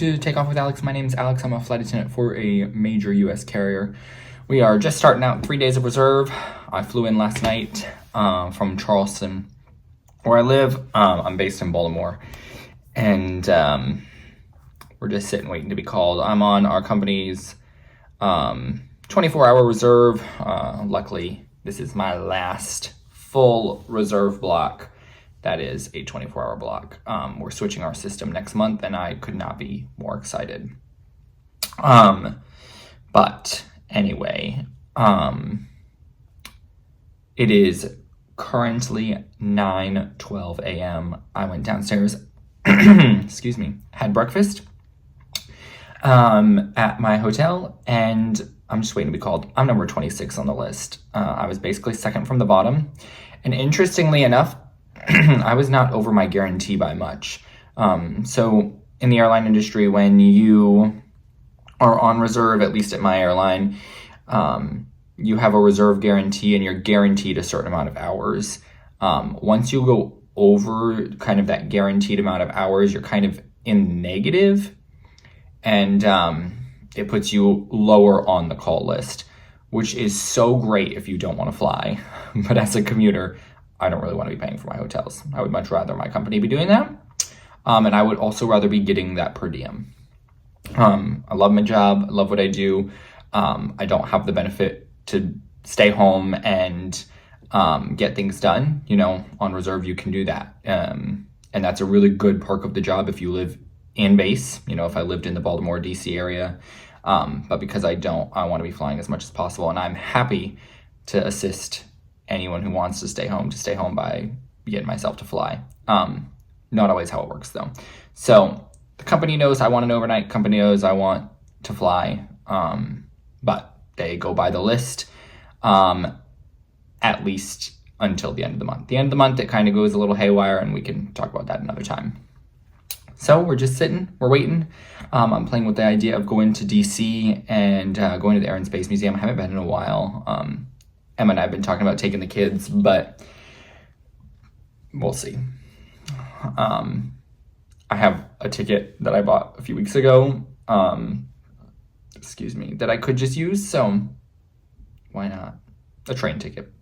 to Take Off with Alex. My name is Alex. I'm a flight attendant for a major U.S. carrier. We are just starting out 3 days of reserve. I flew in last night from Charleston, where I live. I'm based in Baltimore, and we're just sitting waiting to be called. I'm on our company's 24-hour reserve. Luckily, this is my last full reserve block. That is a 24-hour block. We're switching our system next month, and I could not be more excited. But anyway, it is currently 9:12 a.m. I went downstairs, excuse me, had breakfast at my hotel, and I'm just waiting to be called. I'm number 26 on the list. I was basically second from the bottom, and interestingly enough, I was not over my guarantee by much. So in the airline industry, when you are on reserve, at least at my airline, you have a reserve guarantee and you're guaranteed a certain amount of hours. Once you go over kind of that guaranteed amount of hours, you're kind of in negative, and it puts you lower on the call list, which is so great if you don't want to fly. But as a commuter, I don't really want to be paying for my hotels. I would much rather my company be doing that. And I would also rather be getting that per diem. I love my job. I love what I do. I don't have the benefit to stay home and get things done. You know, on reserve, you can do that. And that's a really good perk of the job if you live in base. You know, if I lived in the Baltimore, D.C. area. But because I don't, I want to be flying as much as possible. And I'm happy to assist anyone who wants to stay home by getting myself to fly. Not always how it works though. So the company knows I want an overnight, company knows I want to fly, but they go by the list, at least until the end of the month. The end of the month, it kind of goes a little haywire, and we can talk about that another time. So we're just sitting, we're waiting. I'm playing with the idea of going to DC and going to the Air and Space Museum. I haven't been in a while. Emma and I have been talking about taking the kids, but we'll see. I have a ticket that I bought a few weeks ago, that I could just use, so why not? A train ticket.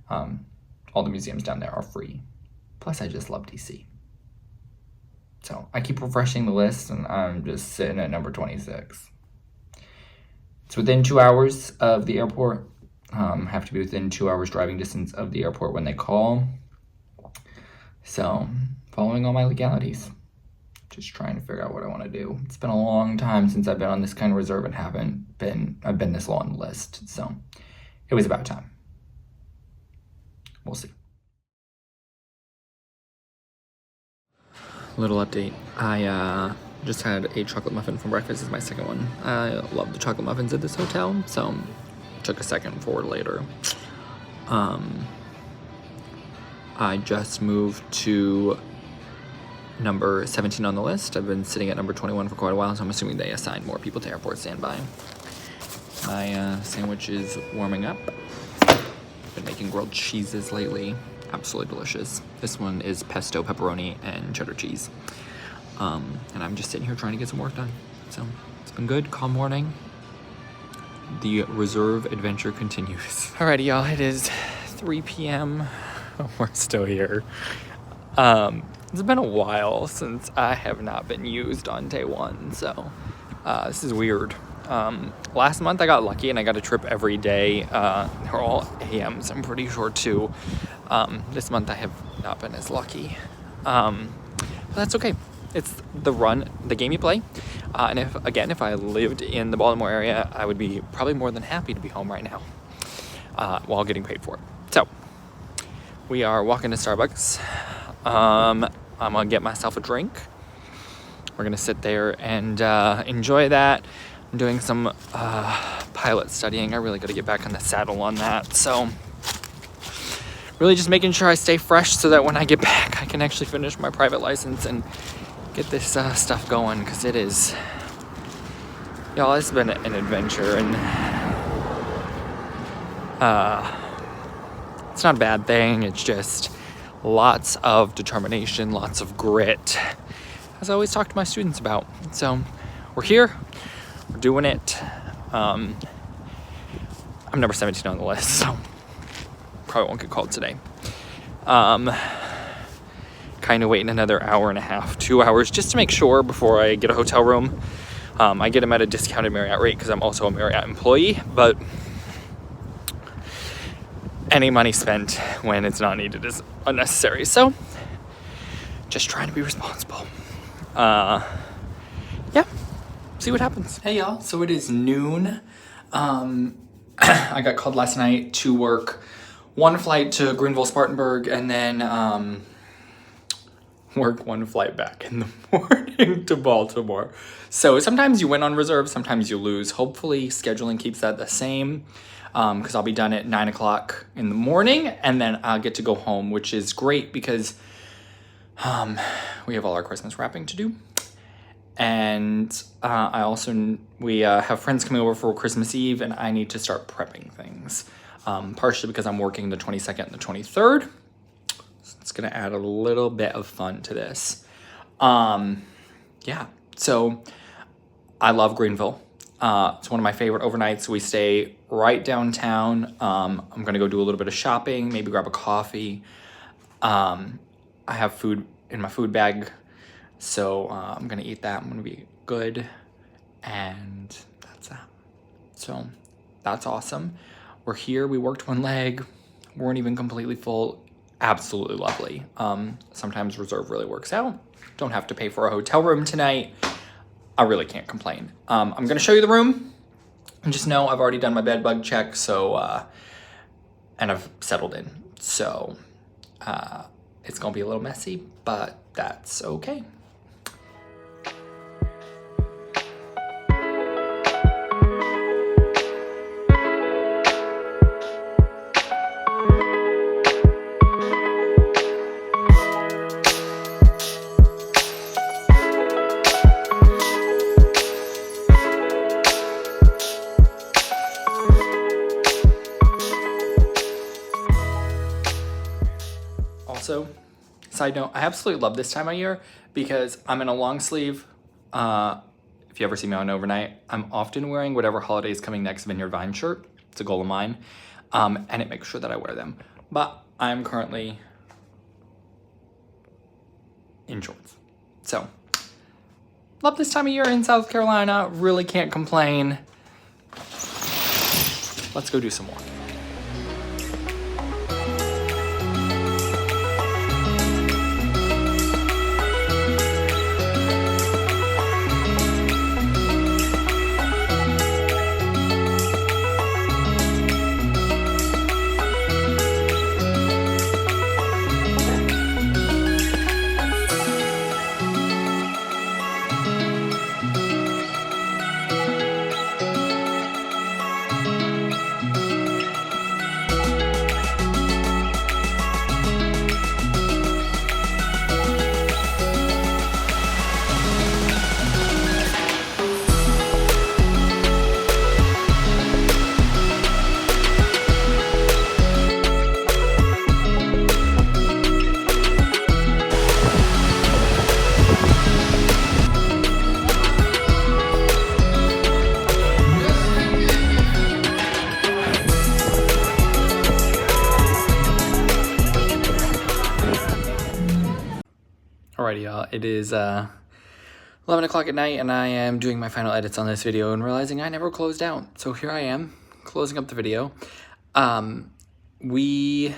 All the museums down there are free. Plus, I just love DC. So I keep refreshing the list, and I'm just sitting at number 26. It's within 2 hours of the airport. Have to be within 2 hours driving distance of the airport when they call. So, following all my legalities. Just trying to figure out what I want to do. It's been a long time since I've been on this kind of reserve and I've been this low on the list. So, it was about time. We'll see. Little update. I just had a chocolate muffin for breakfast. It's my second one. I love the chocolate muffins at this hotel, so took a second for later. I just moved to number 17 on the list. I've been sitting at number 21 for quite a while, so I'm assuming they assign more people to airport standby. My sandwich is warming up. Been making grilled cheeses lately. Absolutely delicious. This one is pesto, pepperoni, and cheddar cheese. And I'm just sitting here trying to get some work done. So it's been good. Calm morning. The reserve adventure continues. Alrighty, y'all. It is 3 p.m. We're still here. It's been a while since I have not been used on day one, so this is weird. Last month I got lucky and I got a trip every day. They're all AMs, I'm pretty sure, too. This month I have not been as lucky. But that's okay. It's the game you play. And if I lived in the Baltimore area, I would be probably more than happy to be home right now while getting paid for it. So we are walking to Starbucks. I'm gonna get myself a drink. We're gonna sit there and enjoy that. I'm doing some pilot studying. I really gotta get back on the saddle on that. So really just making sure I stay fresh so that when I get back, I can actually finish my private license and get this stuff going, because it is, y'all, it's been an adventure, and it's not a bad thing. It's just lots of determination, lots of grit, as I always talk to my students about. So we're here, we're doing it. I'm number 17 on the list, so probably won't get called today. Kind of waiting another hour and a half, 2 hours, just to make sure before I get a hotel room. I get them at a discounted Marriott rate because I'm also a Marriott employee, but any money spent when it's not needed is unnecessary. So just trying to be responsible. Yeah, see what happens. Hey y'all, so it is noon. I got called last night to work one flight to Greenville, Spartanburg, and then work one flight back in the morning to Baltimore. So sometimes you win on reserve, sometimes you lose. Hopefully scheduling keeps that the same, because I'll be done at 9 o'clock in the morning, and then I'll get to go home, which is great because we have all our Christmas wrapping to do. And we have friends coming over for Christmas Eve, and I need to start prepping things, partially because I'm working the 22nd and the 23rd. So it's going to add a little bit of fun to this. Yeah, so I love Greenville. It's one of my favorite overnights. We stay right downtown. I'm going to go do a little bit of shopping, maybe grab a coffee. I have food in my food bag, so I'm going to eat that. I'm going to be good, and that's that. So that's awesome. We're here. We worked one leg. Weren't even completely full. Absolutely lovely. Sometimes reserve really works out. Don't have to pay for a hotel room tonight. I really can't complain. I'm going to show you the room. And just know I've already done my bed bug check, so and I've settled in. So it's going to be a little messy, but that's okay. Also, side note, I absolutely love this time of year because I'm in a long sleeve. If you ever see me on overnight, I'm often wearing whatever holiday is coming next Vineyard Vine shirt. It's a goal of mine. And it makes sure that I wear them. But I'm currently in shorts. So, love this time of year in South Carolina. Really can't complain. Let's go do some walking. Alrighty, y'all. It is 11 o'clock at night, and I am doing my final edits on this video and realizing I never closed out. So here I am, closing up the video. We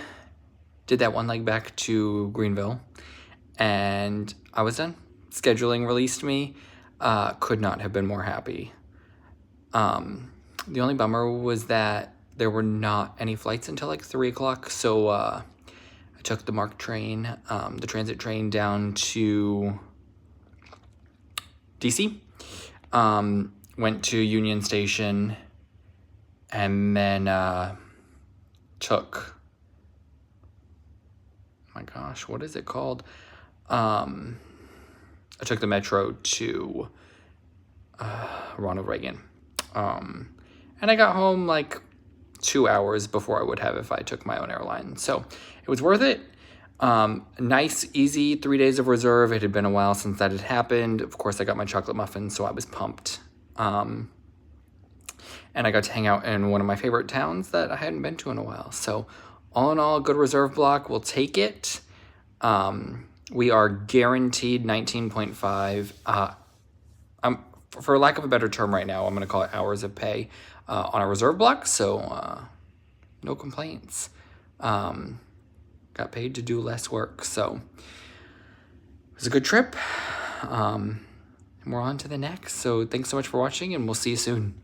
did that one leg back to Greenville, and I was done. Scheduling released me. Could not have been more happy. The only bummer was that there were not any flights until like 3 o'clock, so I took the MARC train, the transit train down to DC, went to Union Station, and then took, oh my gosh, what is it called? I took the metro to Ronald Reagan, and I got home like 2 hours before I would have if I took my own airline. So it was worth it. Nice, easy 3 days of reserve. It had been a while since that had happened. Of course, I got my chocolate muffin, so I was pumped. And I got to hang out in one of my favorite towns that I hadn't been to in a while. So all in all, good reserve block. We'll take it. We are guaranteed 19.5. For lack of a better term right now, I'm going to call it hours of pay on a reserve block. So no complaints. Got paid to do less work. So it was a good trip. And we're on to the next. So thanks so much for watching, and we'll see you soon.